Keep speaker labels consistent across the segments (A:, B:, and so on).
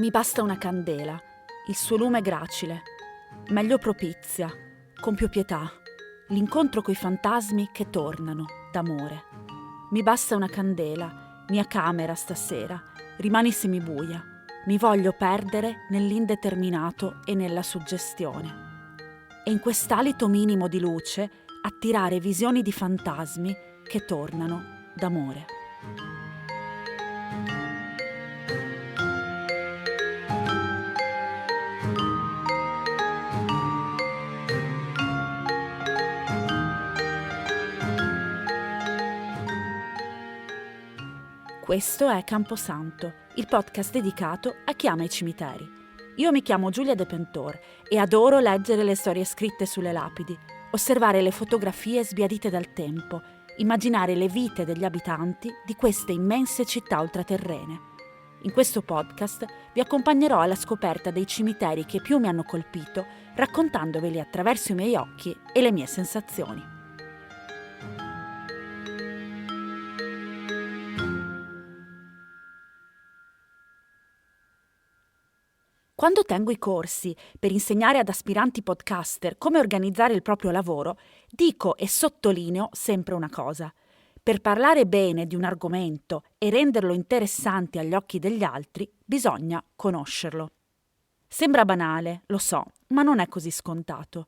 A: Mi basta una candela, il suo lume gracile, meglio propizia, con più pietà, l'incontro coi fantasmi che tornano d'amore. Mi basta una candela, mia camera stasera, rimani semibuia, mi voglio perdere nell'indeterminato e nella suggestione. E in quest'alito minimo di luce attirare visioni di fantasmi che tornano d'amore. Questo è Camposanto, il podcast dedicato a chi ama i cimiteri. Io mi chiamo Giulia De Pentor e adoro leggere le storie scritte sulle lapidi, osservare le fotografie sbiadite dal tempo, immaginare le vite degli abitanti di queste immense città ultraterrene. In questo podcast vi accompagnerò alla scoperta dei cimiteri che più mi hanno colpito, raccontandoveli attraverso i miei occhi e le mie sensazioni. Quando tengo i corsi per insegnare ad aspiranti podcaster come organizzare il proprio lavoro, dico e sottolineo sempre una cosa. Per parlare bene di un argomento e renderlo interessante agli occhi degli altri, bisogna conoscerlo. Sembra banale, lo so, ma non è così scontato.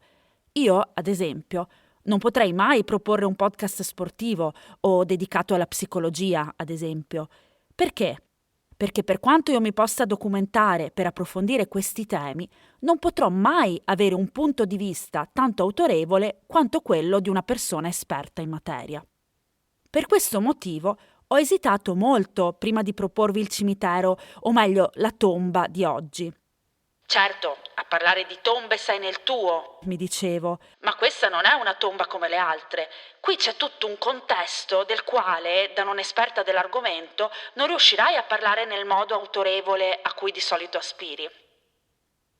A: Io, ad esempio, non potrei mai proporre un podcast sportivo o dedicato alla psicologia, ad esempio. Perché? Perché per quanto io mi possa documentare per approfondire questi temi, non potrò mai avere un punto di vista tanto autorevole quanto quello di una persona esperta in materia. Per questo motivo ho esitato molto prima di proporvi il cimitero, o meglio la tomba di oggi. Certo, a parlare di tombe sei nel tuo, mi dicevo, ma questa non è una tomba come le altre. Qui c'è tutto un contesto del quale, da non esperta dell'argomento, non riuscirai a parlare nel modo autorevole a cui di solito aspiri.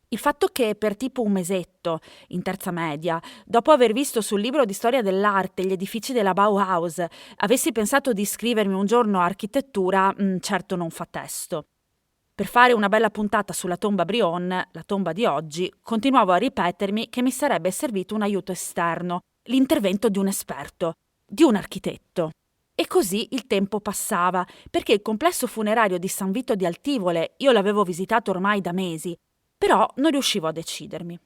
A: Il fatto che per tipo un mesetto, in terza media, dopo aver visto sul libro di storia dell'arte gli edifici della Bauhaus, avessi pensato di iscrivermi un giorno a architettura, certo non fa testo. Per fare una bella puntata sulla tomba Brion, la tomba di oggi, continuavo a ripetermi che mi sarebbe servito un aiuto esterno, l'intervento di un esperto, di un architetto. E così il tempo passava, perché il complesso funerario di San Vito di Altivole io l'avevo visitato ormai da mesi, però non riuscivo a decidermi.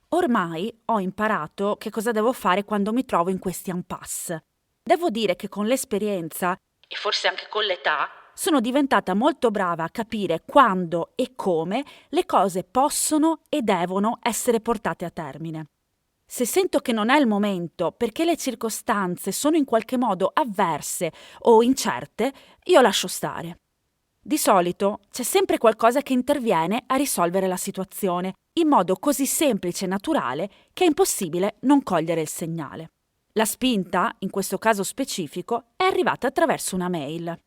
A: Ormai ho imparato che cosa devo fare quando mi trovo in questi impasse. Devo dire che con l'esperienza, e forse anche con l'età, sono diventata molto brava a capire quando e come le cose possono e devono essere portate a termine. Se sento che non è il momento perché le circostanze sono in qualche modo avverse o incerte, io lascio stare. Di solito c'è sempre qualcosa che interviene a risolvere la situazione, in modo così semplice e naturale che è impossibile non cogliere il segnale. La spinta, in questo caso specifico, è arrivata attraverso una mail.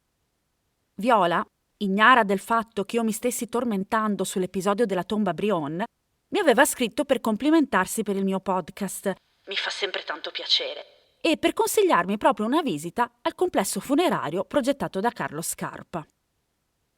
A: Viola, ignara del fatto che io mi stessi tormentando sull'episodio della tomba Brion, mi aveva scritto per complimentarsi per il mio podcast. Mi fa sempre tanto piacere. E per consigliarmi proprio una visita al complesso funerario progettato da Carlo Scarpa.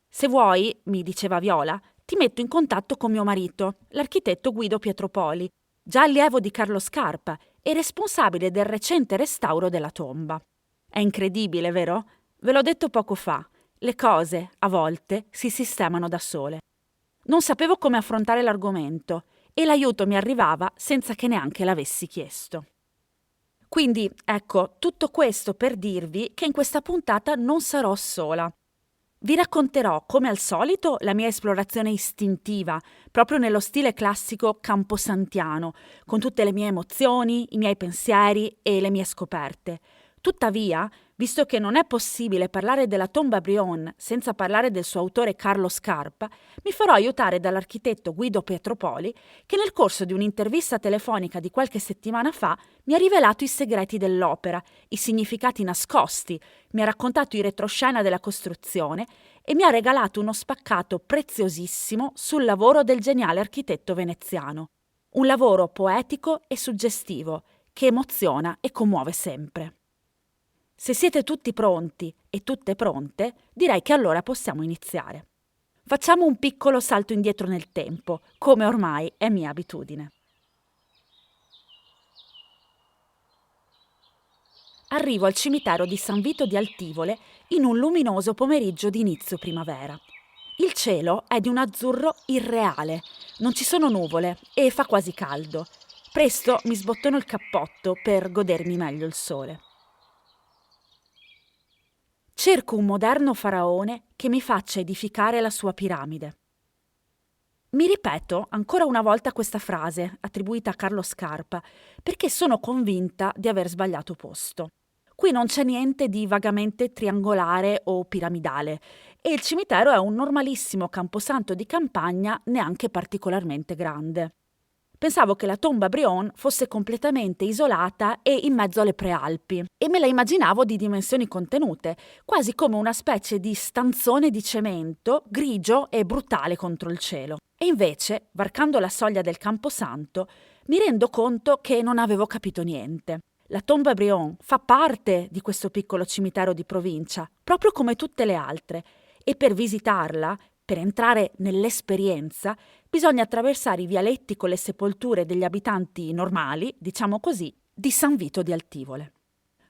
A: Se vuoi, mi diceva Viola, ti metto in contatto con mio marito, l'architetto Guido Pietropoli, già allievo di Carlo Scarpa e responsabile del recente restauro della tomba. È incredibile, vero? Ve l'ho detto poco fa. Le cose, a volte, si sistemano da sole. Non sapevo come affrontare l'argomento e l'aiuto mi arrivava senza che neanche l'avessi chiesto. Quindi, ecco, tutto questo per dirvi che in questa puntata non sarò sola. Vi racconterò, come al solito, la mia esplorazione istintiva, proprio nello stile classico camposantiano, con tutte le mie emozioni, i miei pensieri e le mie scoperte. Tuttavia, visto che non è possibile parlare della tomba Brion senza parlare del suo autore Carlo Scarpa, mi farò aiutare dall'architetto Guido Pietropoli, che nel corso di un'intervista telefonica di qualche settimana fa mi ha rivelato i segreti dell'opera, i significati nascosti, mi ha raccontato i retroscena della costruzione e mi ha regalato uno spaccato preziosissimo sul lavoro del geniale architetto veneziano. Un lavoro poetico e suggestivo, che emoziona e commuove sempre. Se siete tutti pronti e tutte pronte, direi che allora possiamo iniziare. Facciamo un piccolo salto indietro nel tempo, come ormai è mia abitudine. Arrivo al cimitero di San Vito di Altivole in un luminoso pomeriggio di inizio primavera. Il cielo è di un azzurro irreale, non ci sono nuvole e fa quasi caldo. Presto mi sbottono il cappotto per godermi meglio il sole. Cerco un moderno faraone che mi faccia edificare la sua piramide. Mi ripeto ancora una volta questa frase, attribuita a Carlo Scarpa, perché sono convinta di aver sbagliato posto. Qui non c'è niente di vagamente triangolare o piramidale e il cimitero è un normalissimo camposanto di campagna neanche particolarmente grande. Pensavo che la tomba Brion fosse completamente isolata e in mezzo alle prealpi e me la immaginavo di dimensioni contenute, quasi come una specie di stanzone di cemento grigio e brutale contro il cielo. E invece, varcando la soglia del camposanto, mi rendo conto che non avevo capito niente. La tomba Brion fa parte di questo piccolo cimitero di provincia, proprio come tutte le altre, e per visitarla, per entrare nell'esperienza, bisogna attraversare i vialetti con le sepolture degli abitanti normali, diciamo così, di San Vito di Altivole.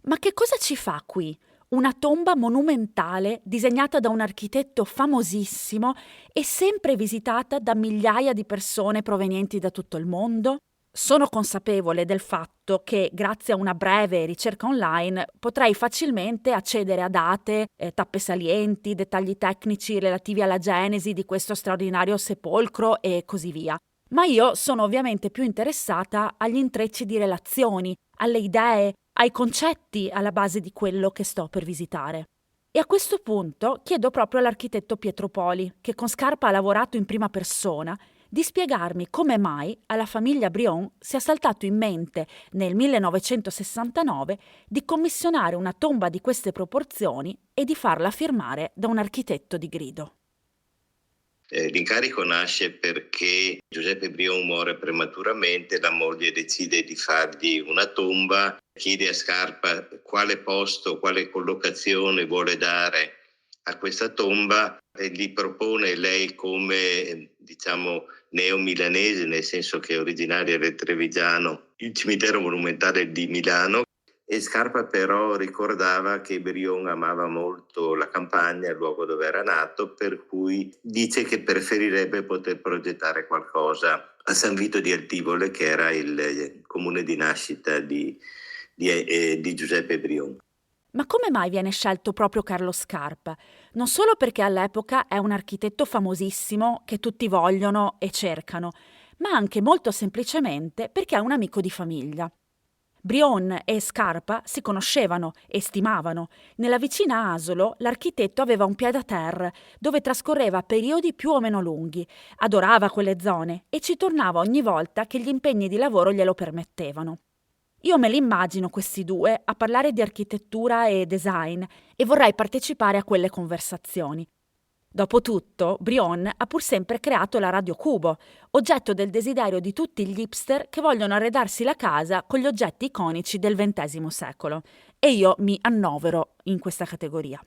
A: Ma che cosa ci fa qui? Una tomba monumentale disegnata da un architetto famosissimo e sempre visitata da migliaia di persone provenienti da tutto il mondo? Sono consapevole del fatto che, grazie a una breve ricerca online, potrei facilmente accedere a date, tappe salienti, dettagli tecnici relativi alla genesi di questo straordinario sepolcro e così via. Ma io sono ovviamente più interessata agli intrecci di relazioni, alle idee, ai concetti alla base di quello che sto per visitare. E a questo punto chiedo proprio all'architetto Pietro Poli, che con Scarpa ha lavorato in prima persona, di spiegarmi come mai alla famiglia Brion sia saltato in mente nel 1969 di commissionare una tomba di queste proporzioni e di farla firmare da un architetto di grido.
B: L'incarico nasce perché Giuseppe Brion muore prematuramente, la moglie decide di fargli una tomba, chiede a Scarpa quale posto, quale collocazione vuole dare a questa tomba e gli propone lei come, neo-milanese, nel senso che è originaria del Trevigiano, il cimitero monumentale di Milano. E Scarpa però ricordava che Brion amava molto la campagna, il luogo dove era nato, per cui dice che preferirebbe poter progettare qualcosa a San Vito di Altivole, che era il comune di nascita di Giuseppe Brion.
A: Ma come mai viene scelto proprio Carlo Scarpa? Non solo perché all'epoca è un architetto famosissimo che tutti vogliono e cercano, ma anche molto semplicemente perché è un amico di famiglia. Brion e Scarpa si conoscevano e stimavano. Nella vicina Asolo l'architetto aveva un pied-à-terre dove trascorreva periodi più o meno lunghi, adorava quelle zone e ci tornava ogni volta che gli impegni di lavoro glielo permettevano. Io me li immagino questi due a parlare di architettura e design e vorrei partecipare a quelle conversazioni. Dopotutto, Brion ha pur sempre creato la Radio Cubo, oggetto del desiderio di tutti gli hipster che vogliono arredarsi la casa con gli oggetti iconici del XX secolo. E io mi annovero in questa categoria.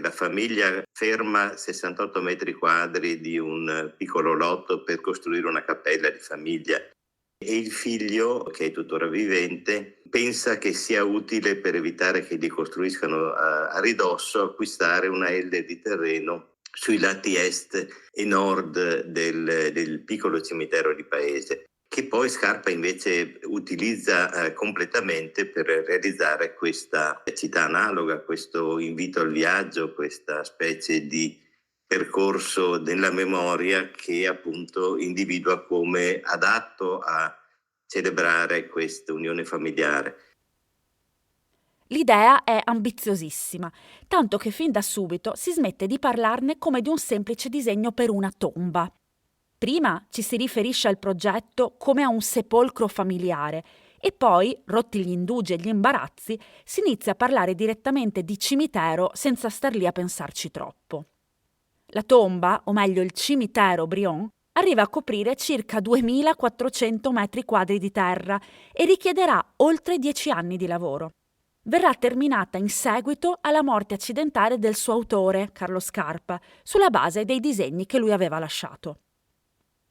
B: La famiglia ferma 68 metri quadri di un piccolo lotto per costruire una cappella di famiglia. E il figlio, che è tuttora vivente, pensa che sia utile, per evitare che li costruiscano a ridosso, acquistare una elde di terreno sui lati est e nord del piccolo cimitero di paese, che poi Scarpa invece utilizza completamente per realizzare questa città analoga, questo invito al viaggio, questa specie di percorso della memoria che appunto individua come adatto a celebrare questa unione familiare.
A: L'idea è ambiziosissima, tanto che fin da subito si smette di parlarne come di un semplice disegno per una tomba. Prima ci si riferisce al progetto come a un sepolcro familiare e poi, rotti gli indugi e gli imbarazzi, si inizia a parlare direttamente di cimitero senza star lì a pensarci troppo. La tomba, o meglio il cimitero Brion, arriva a coprire circa 2400 metri quadri di terra e richiederà oltre 10 anni di lavoro. verrà terminata in seguito alla morte accidentale del suo autore, Carlo Scarpa, sulla base dei disegni che lui aveva lasciato.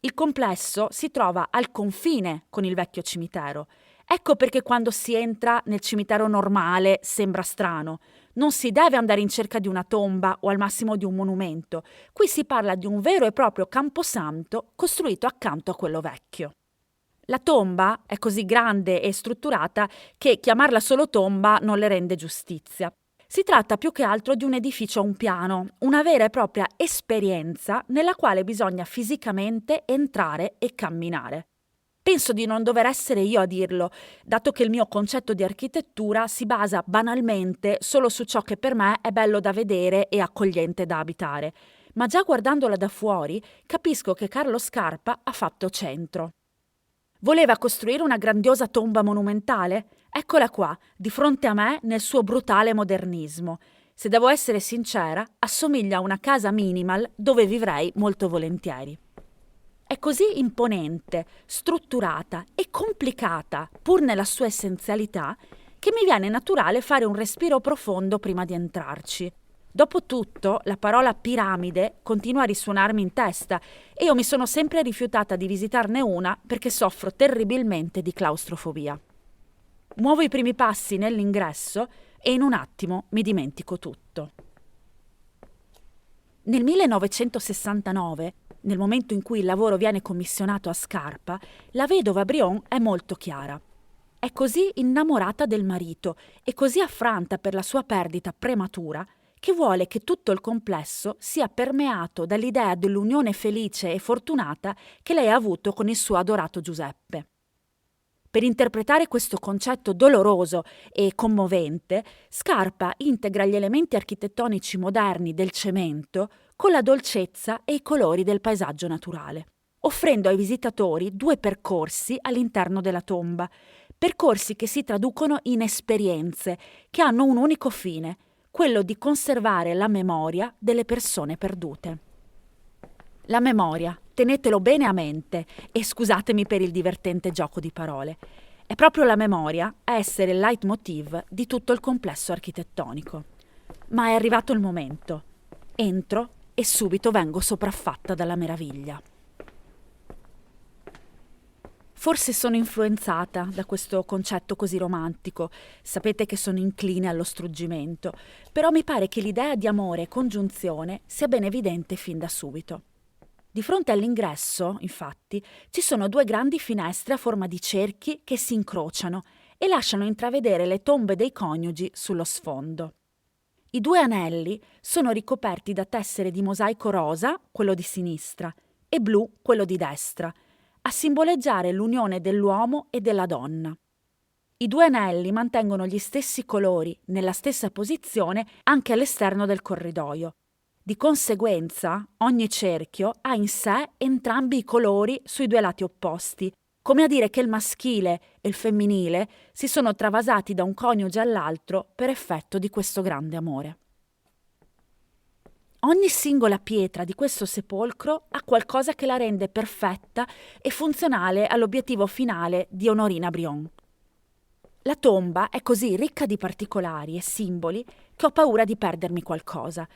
A: Il complesso si trova al confine con il vecchio cimitero. Ecco perché quando si entra nel cimitero normale sembra strano. Non si deve andare in cerca di una tomba o al massimo di un monumento. Qui si parla di un vero e proprio camposanto costruito accanto a quello vecchio. La tomba è così grande e strutturata che chiamarla solo tomba non le rende giustizia. Si tratta più che altro di un edificio a un piano, una vera e propria esperienza nella quale bisogna fisicamente entrare e camminare. Penso di non dover essere io a dirlo, dato che il mio concetto di architettura si basa banalmente solo su ciò che per me è bello da vedere e accogliente da abitare. Ma già guardandola da fuori capisco che Carlo Scarpa ha fatto centro. Voleva costruire una grandiosa tomba monumentale? Eccola qua, di fronte a me nel suo brutale modernismo. Se devo essere sincera, assomiglia a una casa minimal dove vivrei molto volentieri. È così imponente, strutturata e complicata, pur nella sua essenzialità, che mi viene naturale fare un respiro profondo prima di entrarci. Dopotutto, la parola piramide continua a risuonarmi in testa e io mi sono sempre rifiutata di visitarne una perché soffro terribilmente di claustrofobia. Muovo i primi passi nell'ingresso e in un attimo mi dimentico tutto. Nel 1969, nel momento in cui il lavoro viene commissionato a Scarpa, la vedova Brion è molto chiara. È così innamorata del marito e così affranta per la sua perdita prematura che vuole che tutto il complesso sia permeato dall'idea dell'unione felice e fortunata che lei ha avuto con il suo adorato Giuseppe. Per interpretare questo concetto doloroso e commovente, Scarpa integra gli elementi architettonici moderni del cemento con la dolcezza e i colori del paesaggio naturale, offrendo ai visitatori due percorsi all'interno della tomba, percorsi che si traducono in esperienze che hanno un unico fine, quello di conservare la memoria delle persone perdute. La memoria, tenetelo bene a mente e scusatemi per il divertente gioco di parole, è proprio la memoria a essere il leitmotiv di tutto il complesso architettonico. Ma è arrivato il momento. Entro e subito vengo sopraffatta dalla meraviglia. Forse sono influenzata da questo concetto così romantico, sapete che sono incline allo struggimento, però mi pare che l'idea di amore e congiunzione sia ben evidente fin da subito. Di fronte all'ingresso, infatti, ci sono due grandi finestre a forma di cerchi che si incrociano e lasciano intravedere le tombe dei coniugi sullo sfondo. I due anelli sono ricoperti da tessere di mosaico rosa, quello di sinistra, e blu, quello di destra, a simboleggiare l'unione dell'uomo e della donna. I due anelli mantengono gli stessi colori nella stessa posizione anche all'esterno del corridoio. Di conseguenza, ogni cerchio ha in sé entrambi i colori sui due lati opposti, come a dire che il maschile e il femminile si sono travasati da un coniuge all'altro per effetto di questo grande amore. Ogni singola pietra di questo sepolcro ha qualcosa che la rende perfetta e funzionale all'obiettivo finale di Honorina Brion. La tomba è così ricca di particolari e simboli che ho paura di perdermi qualcosa.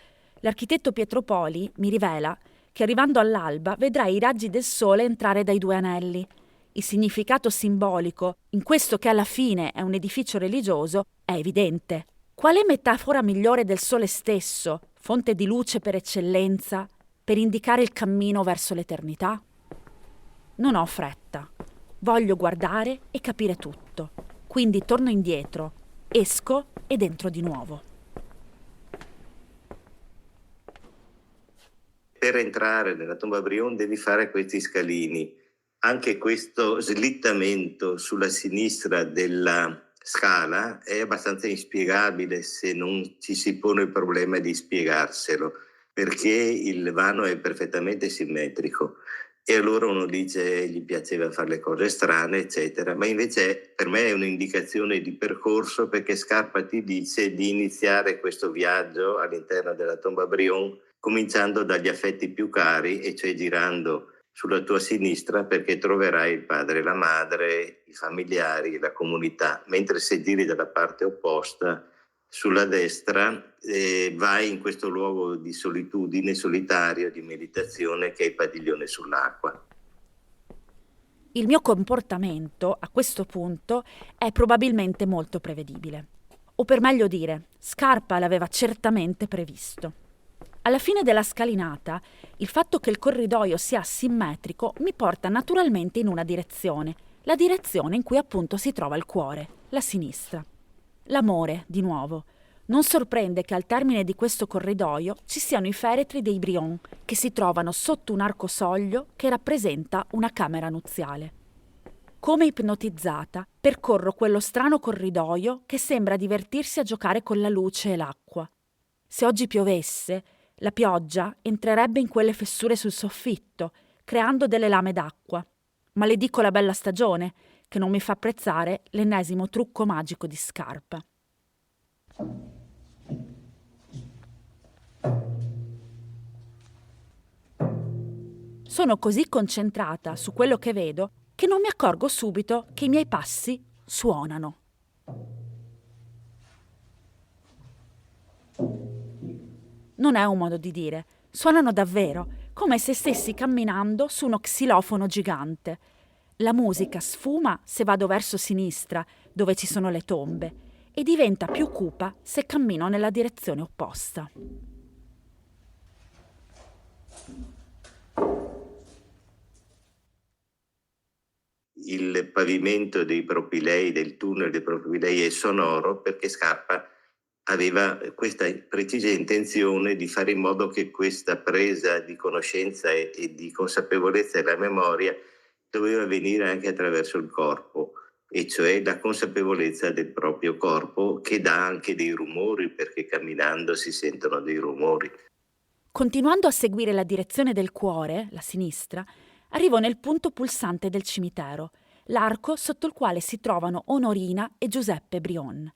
A: L'architetto Pietro Poli mi rivela che arrivando all'alba vedrai i raggi del sole entrare dai due anelli. Il significato simbolico, in questo che alla fine è un edificio religioso, è evidente. Quale metafora migliore del sole stesso, fonte di luce per eccellenza, per indicare il cammino verso l'eternità? Non ho fretta. Voglio guardare e capire tutto. Quindi torno indietro, esco ed entro di nuovo.
B: Per entrare nella tomba Brion devi fare questi scalini. Anche questo slittamento sulla sinistra della scala è abbastanza inspiegabile se non ci si pone il problema di spiegarselo, perché il vano è perfettamente simmetrico. E allora uno dice gli piaceva fare le cose strane, eccetera, ma invece per me è un'indicazione di percorso, perché Scarpa ti dice di iniziare questo viaggio all'interno della tomba Brion cominciando dagli affetti più cari, e cioè girando sulla tua sinistra perché troverai il padre, la madre, i familiari, la comunità, mentre se giri dalla parte opposta, sulla destra, vai in questo luogo di solitudine, solitario, di meditazione che è il padiglione sull'acqua.
A: Il mio comportamento a questo punto è probabilmente molto prevedibile. O per meglio dire, Scarpa l'aveva certamente previsto. Alla fine della scalinata, il fatto che il corridoio sia asimmetrico mi porta naturalmente in una direzione, la direzione in cui appunto si trova il cuore, la sinistra. L'amore, di nuovo. Non sorprende che al termine di questo corridoio ci siano i feretri dei Brion che si trovano sotto un arcosoglio che rappresenta una camera nuziale. Come ipnotizzata, percorro quello strano corridoio che sembra divertirsi a giocare con la luce e l'acqua. Se oggi piovesse, la pioggia entrerebbe in quelle fessure sul soffitto, creando delle lame d'acqua. Maledico la bella stagione, che non mi fa apprezzare l'ennesimo trucco magico di Scarpa. Sono così concentrata su quello che vedo che non mi accorgo subito che i miei passi suonano. Non è un modo di dire, suonano davvero, come se stessi camminando su uno xilofono gigante. La musica sfuma se vado verso sinistra, dove ci sono le tombe, e diventa più cupa se cammino nella direzione opposta.
B: Il pavimento dei propilei, del tunnel dei propilei è sonoro perché Scarpa aveva questa precisa intenzione di fare in modo che questa presa di conoscenza e di consapevolezza della memoria doveva venire anche attraverso il corpo, e cioè la consapevolezza del proprio corpo, che dà anche dei rumori, perché camminando si sentono dei rumori.
A: Continuando a seguire la direzione del cuore, la sinistra, arrivo nel punto pulsante del cimitero, l'arco sotto il quale si trovano Onorina e Giuseppe Brion.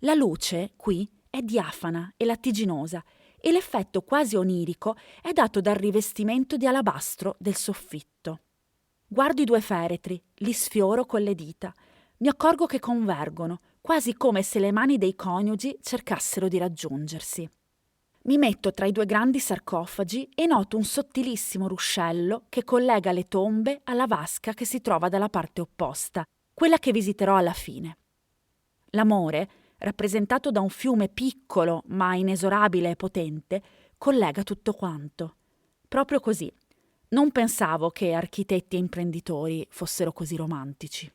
A: La luce, qui, è diafana e lattiginosa e l'effetto quasi onirico è dato dal rivestimento di alabastro del soffitto. Guardo i due feretri, li sfioro con le dita. Mi accorgo che convergono, quasi come se le mani dei coniugi cercassero di raggiungersi. Mi metto tra i due grandi sarcofagi e noto un sottilissimo ruscello che collega le tombe alla vasca che si trova dalla parte opposta, quella che visiterò alla fine. L'amore, rappresentato da un fiume piccolo ma inesorabile e potente, collega tutto quanto. Proprio così. Non pensavo che architetti e imprenditori fossero così romantici.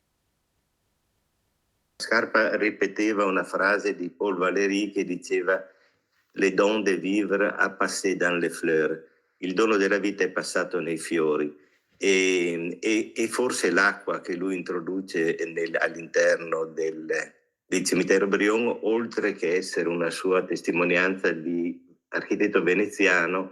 B: Scarpa ripeteva una frase di Paul Valéry che diceva «Le don de vivre a passé dans les fleurs», il dono della vita è passato nei fiori, e forse l'acqua che lui introduce all'interno del cimitero Brion, oltre che essere una sua testimonianza di architetto veneziano,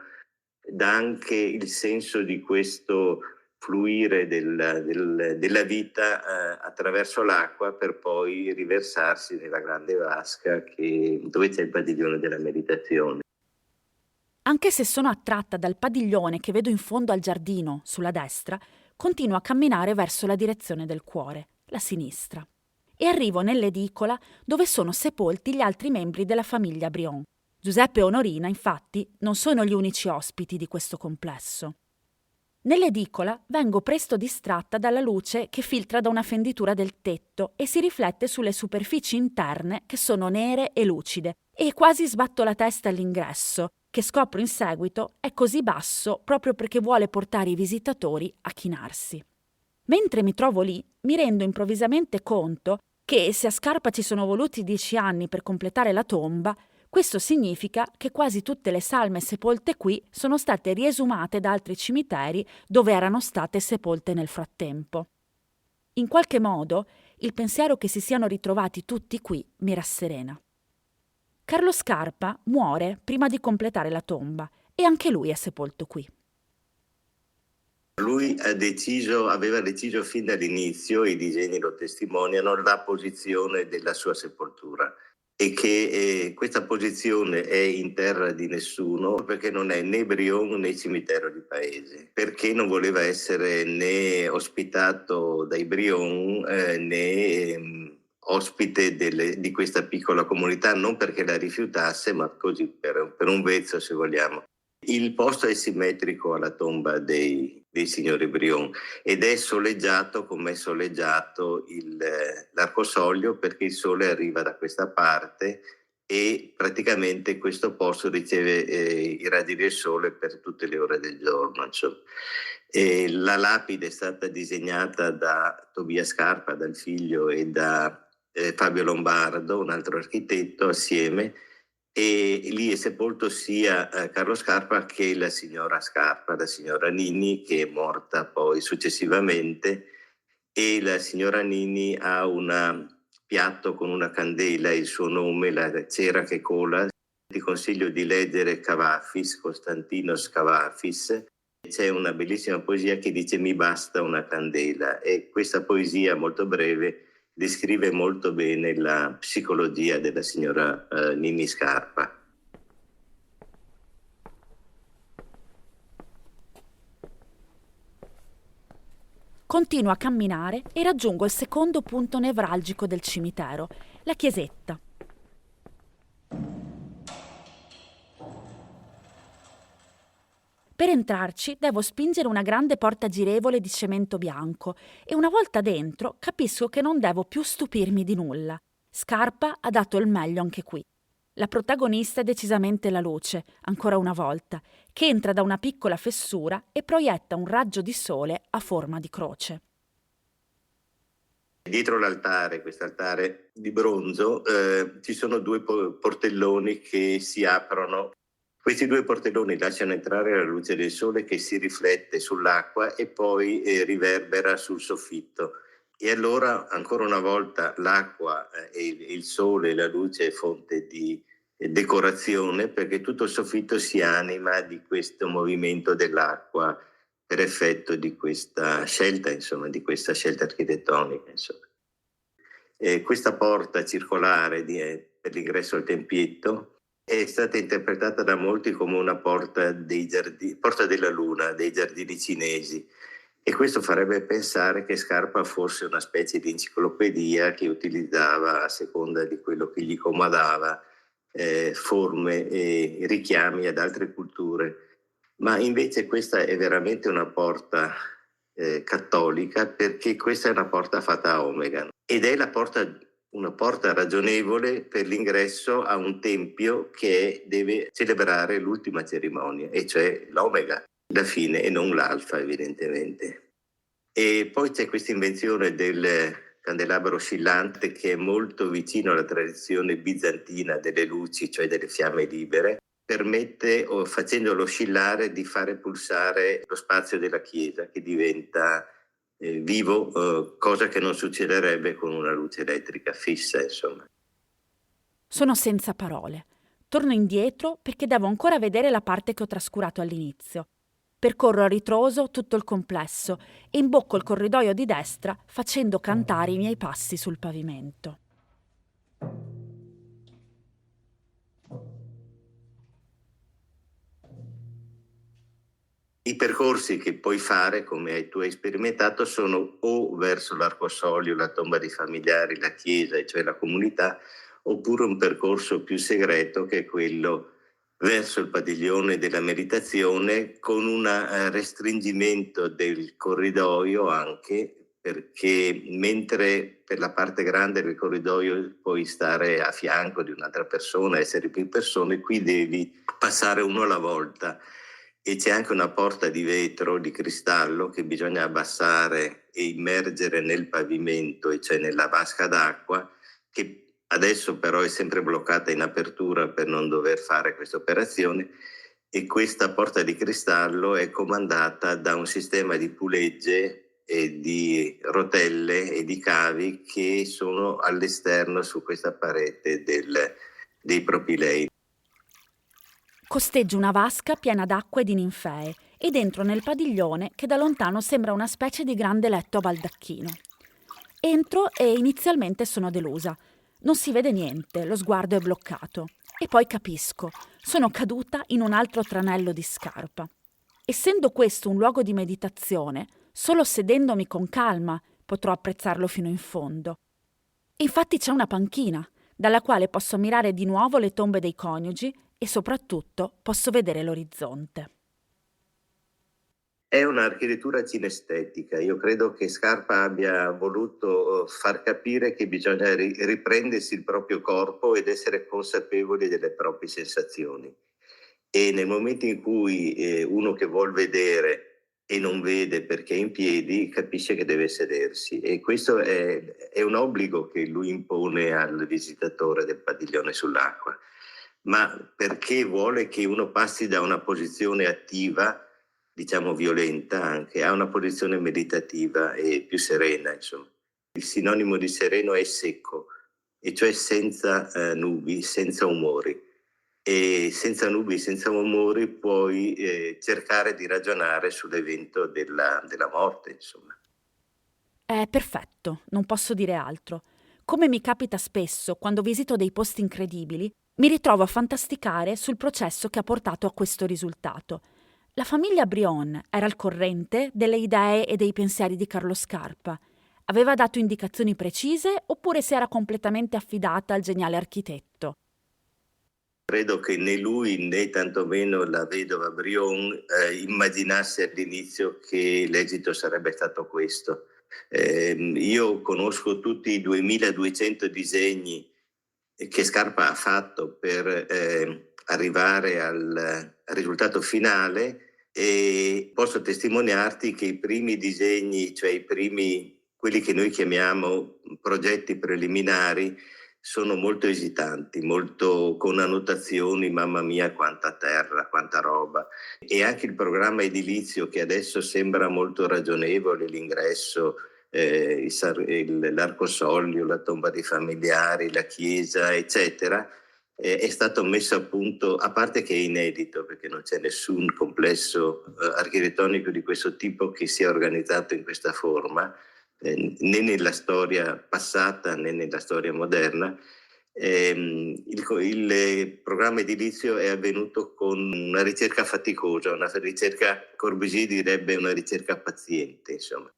B: dà anche il senso di questo fluire della vita attraverso l'acqua per poi riversarsi nella grande vasca dove c'è il padiglione della meditazione.
A: Anche se sono attratta dal padiglione che vedo in fondo al giardino, sulla destra, continuo a camminare verso la direzione del cuore, la sinistra, e arrivo nell'edicola dove sono sepolti gli altri membri della famiglia Brion. Giuseppe e Onorina, infatti, non sono gli unici ospiti di questo complesso. Nell'edicola vengo presto distratta dalla luce che filtra da una fenditura del tetto e si riflette sulle superfici interne che sono nere e lucide, e quasi sbatto la testa all'ingresso, che scopro in seguito è così basso proprio perché vuole portare i visitatori a chinarsi. Mentre mi trovo lì, mi rendo improvvisamente conto che se a Scarpa ci sono voluti 10 anni per completare la tomba, questo significa che quasi tutte le salme sepolte qui sono state riesumate da altri cimiteri dove erano state sepolte nel frattempo. In qualche modo, il pensiero che si siano ritrovati tutti qui mi rasserena. Carlo Scarpa muore prima di completare la tomba e anche lui è sepolto qui.
B: Lui aveva deciso fin dall'inizio, i disegni lo testimoniano, la posizione della sua sepoltura. e che questa posizione è in terra di nessuno, perché non è né Brion né cimitero di paese, perché non voleva essere né ospitato dai Brion né ospite di questa piccola comunità, non perché la rifiutasse, ma così per un vezzo, se vogliamo. Il posto è simmetrico alla tomba dei signori Brion ed è soleggiato come è soleggiato l'arcosolio, perché il sole arriva da questa parte e praticamente questo posto riceve i raggi del sole per tutte le ore del giorno. La lapide è stata disegnata da Tobia Scarpa, dal figlio, e da Fabio Lombardo, un altro architetto, assieme, e lì è sepolto sia Carlo Scarpa che la signora Scarpa, la signora Nini, che è morta poi successivamente, e la signora Nini ha un piatto con una candela, il suo nome, la cera che cola. Ti consiglio di leggere Cavafis, Costantinos Cavafis. C'è una bellissima poesia che dice "mi basta una candela", e questa poesia molto breve descrive molto bene la psicologia della signora Nini Scarpa.
A: Continuo a camminare e raggiungo il secondo punto nevralgico del cimitero, la chiesetta. Per entrarci devo spingere una grande porta girevole di cemento bianco e una volta dentro capisco che non devo più stupirmi di nulla. Scarpa ha dato il meglio anche qui. La protagonista è decisamente la luce, ancora una volta, che entra da una piccola fessura e proietta un raggio di sole a forma di croce.
B: Dietro l'altare, quest'altare di bronzo, ci sono due portelloni che si aprono. Questi due portelloni lasciano entrare la luce del sole che si riflette sull'acqua e poi riverbera sul soffitto. E allora, ancora una volta, l'acqua e il sole e la luce è fonte di decorazione, perché tutto il soffitto si anima di questo movimento dell'acqua per effetto di questa scelta, insomma, di questa scelta architettonica, insomma. Questa porta circolare per l'ingresso al tempietto è stata interpretata da molti come una porta della luna, dei giardini cinesi, e questo farebbe pensare che Scarpa fosse una specie di enciclopedia che utilizzava, a seconda di quello che gli comodava, forme e richiami ad altre culture. Ma invece questa è veramente una porta cattolica, perché questa è una porta fatta a omega ed è una porta ragionevole per l'ingresso a un tempio che deve celebrare l'ultima cerimonia, e cioè l'omega, la fine, e non l'alfa, evidentemente. E poi c'è questa invenzione del candelabro oscillante, che è molto vicino alla tradizione bizantina delle luci, cioè delle fiamme libere. Permette, facendolo oscillare, di fare pulsare lo spazio della chiesa, che diventa vivo, cosa che non succederebbe con una luce elettrica fissa, insomma.
A: Sono senza parole. Torno indietro perché devo ancora vedere la parte che ho trascurato all'inizio. Percorro a ritroso tutto il complesso e imbocco il corridoio di destra facendo cantare i miei passi sul pavimento.
B: I percorsi che puoi fare, come tu hai sperimentato, sono o verso l'Arcosolio, la tomba dei familiari, la chiesa, cioè la comunità, oppure un percorso più segreto, che è quello verso il padiglione della meditazione, con un restringimento del corridoio, anche perché mentre per la parte grande del corridoio puoi stare a fianco di un'altra persona, essere più persone, qui devi passare uno alla volta. E c'è anche una porta di vetro, di cristallo, che bisogna abbassare e immergere nel pavimento, e cioè nella vasca d'acqua, che adesso però è sempre bloccata in apertura per non dover fare questa operazione. E questa porta di cristallo è comandata da un sistema di pulegge e di rotelle e di cavi che sono all'esterno su questa parete dei propilei.
A: Costeggio una vasca piena d'acqua e di ninfee ed entro nel padiglione che da lontano sembra una specie di grande letto a baldacchino. Entro e inizialmente sono delusa. Non si vede niente, lo sguardo è bloccato. E poi capisco, sono caduta in un altro tranello di scarpa. Essendo questo un luogo di meditazione, solo sedendomi con calma potrò apprezzarlo fino in fondo. Infatti c'è una panchina, dalla quale posso ammirare di nuovo le tombe dei coniugi e soprattutto posso vedere l'orizzonte.
B: È un'architettura cinestetica. Io credo che Scarpa abbia voluto far capire che bisogna riprendersi il proprio corpo ed essere consapevoli delle proprie sensazioni. E nel momento in cui uno che vuol vedere e non vede perché è in piedi, capisce che deve sedersi. E questo è un obbligo che lui impone al visitatore del padiglione sull'acqua, ma perché vuole che uno passi da una posizione attiva, diciamo violenta anche, a una posizione meditativa e più serena, insomma. Il sinonimo di sereno è secco, e cioè senza nubi, senza umori. E senza nubi, senza umori puoi cercare di ragionare sull'evento della morte, insomma.
A: È perfetto, non posso dire altro. Come mi capita spesso quando visito dei posti incredibili, mi ritrovo a fantasticare sul processo che ha portato a questo risultato. La famiglia Brion era al corrente delle idee e dei pensieri di Carlo Scarpa. Aveva dato indicazioni precise oppure si era completamente affidata al geniale architetto?
B: Credo che né lui né tantomeno la vedova Brion immaginasse all'inizio che l'esito sarebbe stato questo. Io conosco tutti i 2200 disegni che Scarpa ha fatto per arrivare al risultato finale, e posso testimoniarti che i primi disegni, cioè quelli che noi chiamiamo progetti preliminari, sono molto esitanti, molto con annotazioni, mamma mia quanta terra, quanta roba. E anche il programma edilizio, che adesso sembra molto ragionevole, l'ingresso, l'arcosolio, la tomba dei familiari, la chiesa, eccetera, è stato messo a punto, a parte che è inedito perché non c'è nessun complesso architettonico di questo tipo che sia organizzato in questa forma, né nella storia passata né nella storia moderna. Il programma edilizio è avvenuto con una ricerca faticosa, una ricerca, Corbusier direbbe una ricerca paziente, insomma.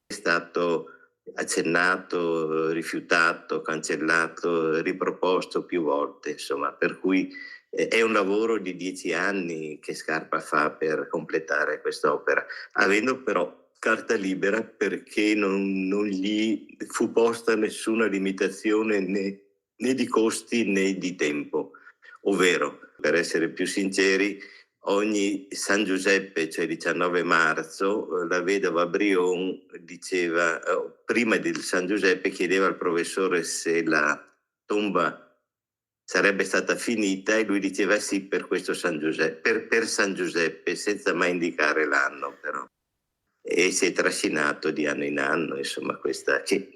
B: È stato accennato, rifiutato, cancellato, riproposto più volte, insomma, per cui è un lavoro di 10 anni che Scarpa fa per completare quest'opera, avendo però carta libera perché non gli fu posta nessuna limitazione né di costi né di tempo. Ovvero, per essere più sinceri, ogni San Giuseppe, cioè 19 marzo, la vedova Brion diceva, prima del San Giuseppe chiedeva al professore se la tomba sarebbe stata finita e lui diceva sì per questo San Giuseppe, per San Giuseppe, senza mai indicare l'anno però. E si è trascinato di anno in anno, insomma,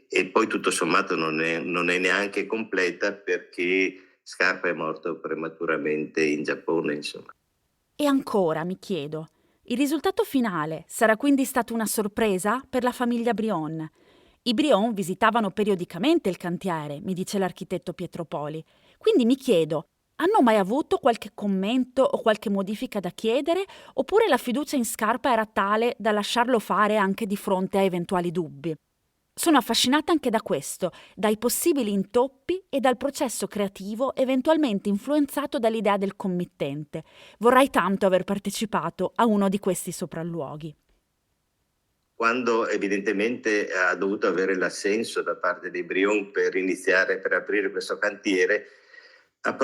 B: e poi tutto sommato non è neanche completa perché Scarpa è morto prematuramente in Giappone, insomma.
A: E ancora, mi chiedo, il risultato finale sarà quindi stato una sorpresa per la famiglia Brion? I Brion visitavano periodicamente il cantiere, mi dice l'architetto Pietro Poli. Quindi mi chiedo, hanno mai avuto qualche commento o qualche modifica da chiedere, oppure la fiducia in Scarpa era tale da lasciarlo fare anche di fronte a eventuali dubbi? Sono affascinata anche da questo, dai possibili intoppi e dal processo creativo eventualmente influenzato dall'idea del committente. Vorrei tanto aver partecipato a uno di questi sopralluoghi.
B: Quando evidentemente ha dovuto avere l'assenso da parte dei Brion per aprire questo cantiere, ha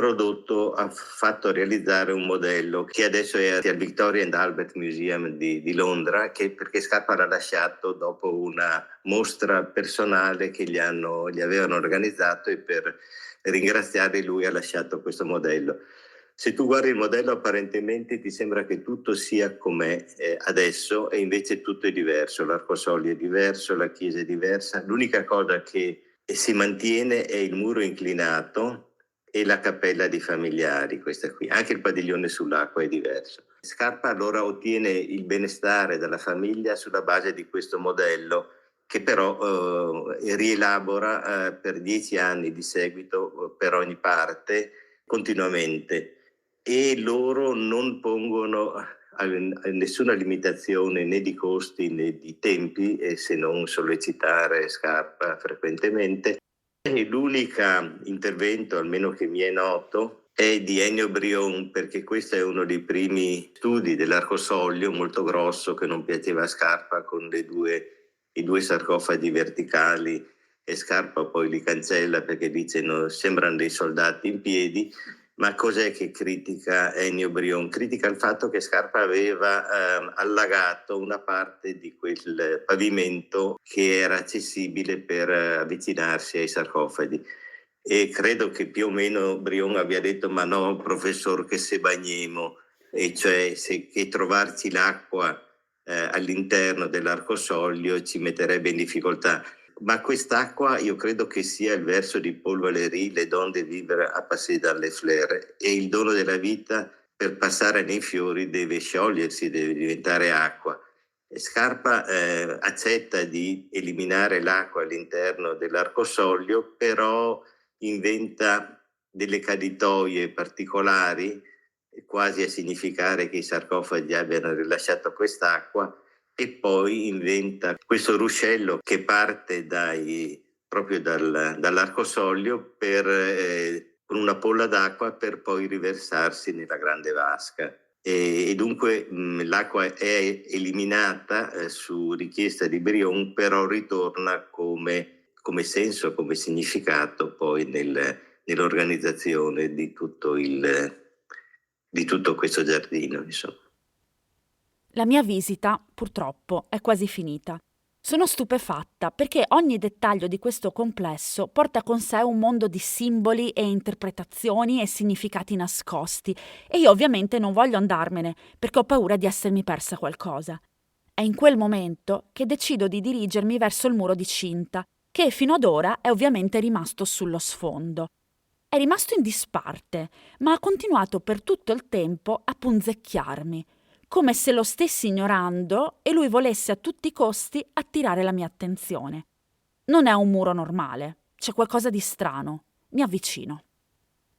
B: fatto realizzare un modello che adesso è al Victoria and Albert Museum di Londra, perché Scarpa l'ha lasciato dopo una mostra personale che gli avevano organizzato, e per ringraziarli lui ha lasciato questo modello. Se tu guardi il modello apparentemente ti sembra che tutto sia com'è adesso, e invece tutto è diverso, l'arcosolio è diverso, la chiesa è diversa. L'unica cosa che si mantiene è il muro inclinato e la cappella dei familiari, questa qui. Anche il padiglione sull'acqua è diverso. Scarpa allora ottiene il benestare della famiglia sulla base di questo modello che però rielabora per 10 anni di seguito per ogni parte continuamente, e loro non pongono nessuna limitazione né di costi né di tempi, se non sollecitare Scarpa frequentemente. E l'unico intervento, almeno che mi è noto, è di Ennio Brion, perché questo è uno dei primi studi dell'arcosoglio molto grosso che non piaceva a Scarpa, con i due sarcofagi verticali, e Scarpa poi li cancella perché dice no, sembrano dei soldati in piedi. Ma cos'è che critica Ennio Brion? Critica il fatto che Scarpa aveva allagato una parte di quel pavimento che era accessibile per avvicinarsi ai sarcofagi. E credo che più o meno Brion abbia detto: ma no, professor, che se bagniamo, e cioè che trovarci l'acqua all'interno dell'arcosoglio ci metterebbe in difficoltà. Ma quest'acqua io credo che sia il verso di Paul Valéry, Le don de vivre à passer dans les fleurs, e il dono della vita per passare nei fiori deve sciogliersi, deve diventare acqua. E Scarpa accetta di eliminare l'acqua all'interno dell'arcosoglio, però inventa delle caditoie particolari, quasi a significare che i sarcofagi abbiano rilasciato quest'acqua, e poi inventa questo ruscello che parte proprio dall'arcosoglio con una polla d'acqua, per poi riversarsi nella grande vasca. E dunque l'acqua è eliminata su richiesta di Brion, però ritorna come senso, come significato poi nell'organizzazione di tutto questo giardino, insomma.
A: La mia visita, purtroppo, è quasi finita. Sono stupefatta perché ogni dettaglio di questo complesso porta con sé un mondo di simboli e interpretazioni e significati nascosti, e io ovviamente non voglio andarmene perché ho paura di essermi persa qualcosa. È in quel momento che decido di dirigermi verso il muro di cinta, che fino ad ora è ovviamente rimasto sullo sfondo. È rimasto in disparte, ma ha continuato per tutto il tempo a punzecchiarmi, come se lo stessi ignorando e lui volesse a tutti i costi attirare la mia attenzione. Non è un muro normale, c'è qualcosa di strano. Mi avvicino.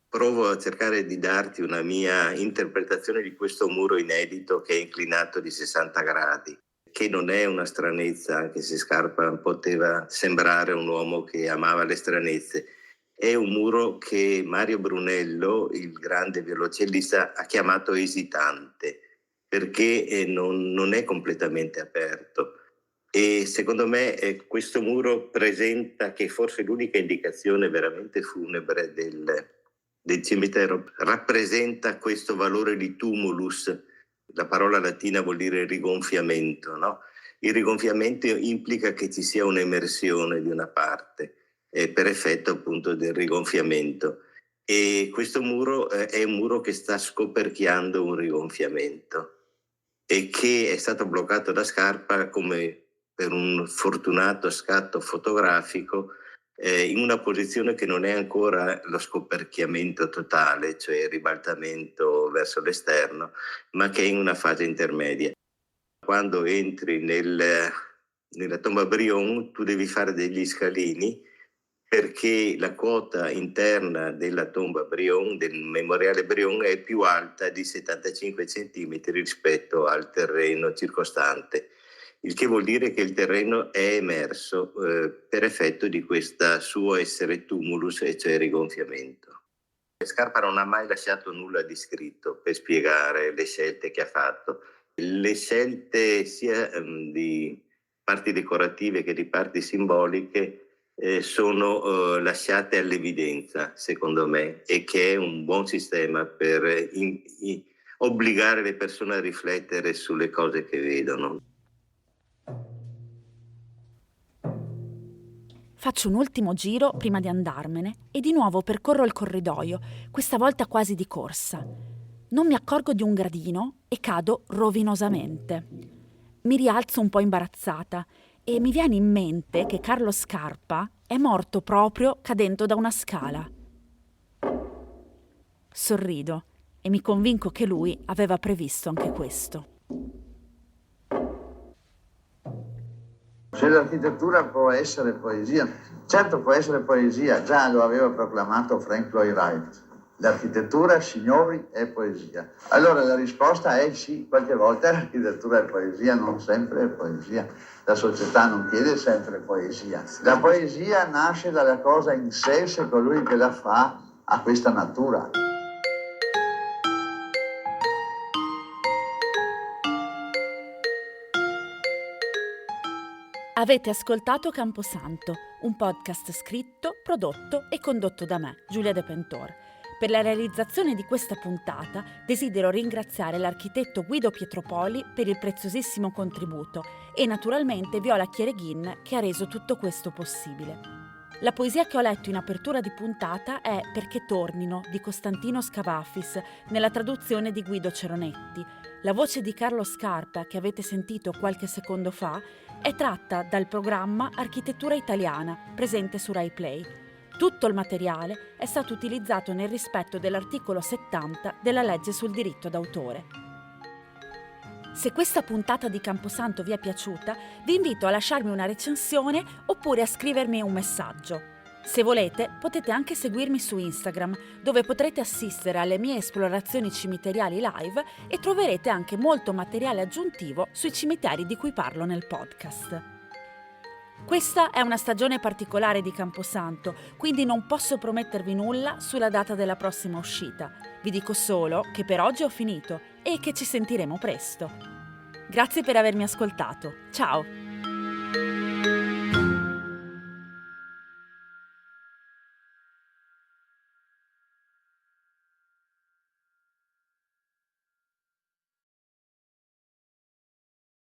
B: Provo a cercare di darti una mia interpretazione di questo muro inedito che è inclinato di 60 gradi, che non è una stranezza, anche se Scarpa poteva sembrare un uomo che amava le stranezze. È un muro che Mario Brunello, il grande violoncellista, ha chiamato esitante, perché non è completamente aperto. E secondo me questo muro presenta, che forse l'unica indicazione veramente funebre del cimitero, rappresenta questo valore di tumulus. La parola latina vuol dire rigonfiamento, no? Il rigonfiamento implica che ci sia un'emersione di una parte, per effetto appunto del rigonfiamento. E questo muro è un muro che sta scoperchiando un rigonfiamento, e che è stato bloccato da Scarpa, come per un fortunato scatto fotografico, in una posizione che non è ancora lo scoperchiamento totale, cioè il ribaltamento verso l'esterno, ma che è in una fase intermedia. Quando entri nella tomba Brion, tu devi fare degli scalini, perché la quota interna della tomba Brion, del memoriale Brion, è più alta di 75 centimetri rispetto al terreno circostante, il che vuol dire che il terreno è emerso per effetto di questa suo essere tumulus, e cioè rigonfiamento. Scarpa non ha mai lasciato nulla di scritto per spiegare le scelte che ha fatto. Le scelte sia di parti decorative che di parti simboliche sono lasciate all'evidenza, secondo me, e che è un buon sistema per obbligare le persone a riflettere sulle cose che vedono.
A: Faccio un ultimo giro prima di andarmene e di nuovo percorro il corridoio, questa volta quasi di corsa. Non mi accorgo di un gradino e cado rovinosamente. Mi rialzo un po' imbarazzata e mi viene in mente che Carlo Scarpa è morto proprio cadendo da una scala. Sorrido e mi convinco che lui aveva previsto anche questo.
C: Se l'architettura può essere poesia, certo può essere poesia, già lo aveva proclamato Frank Lloyd Wright. L'architettura, signori, è poesia. Allora la risposta è sì, qualche volta l'architettura è poesia, non sempre è poesia. La società non chiede sempre poesia. La poesia nasce dalla cosa in sé se colui che la fa ha questa natura.
A: Avete ascoltato Camposanto, un podcast scritto, prodotto e condotto da me, Giulia De Pentor. Per la realizzazione di questa puntata desidero ringraziare l'architetto Guido Pietropoli per il preziosissimo contributo e naturalmente Viola Chiereghin che ha reso tutto questo possibile. La poesia che ho letto in apertura di puntata è Perché tornino di Costantino Scavafis nella traduzione di Guido Ceronetti. La voce di Carlo Scarpa che avete sentito qualche secondo fa è tratta dal programma Architettura Italiana presente su Rai Play. Tutto il materiale è stato utilizzato nel rispetto dell'articolo 70 della legge sul diritto d'autore. Se questa puntata di Camposanto vi è piaciuta, vi invito a lasciarmi una recensione oppure a scrivermi un messaggio. Se volete, potete anche seguirmi su Instagram, dove potrete assistere alle mie esplorazioni cimiteriali live e troverete anche molto materiale aggiuntivo sui cimiteri di cui parlo nel podcast. Questa è una stagione particolare di Camposanto, quindi non posso promettervi nulla sulla data della prossima uscita. Vi dico solo che per oggi ho finito e che ci sentiremo presto. Grazie per avermi ascoltato. Ciao!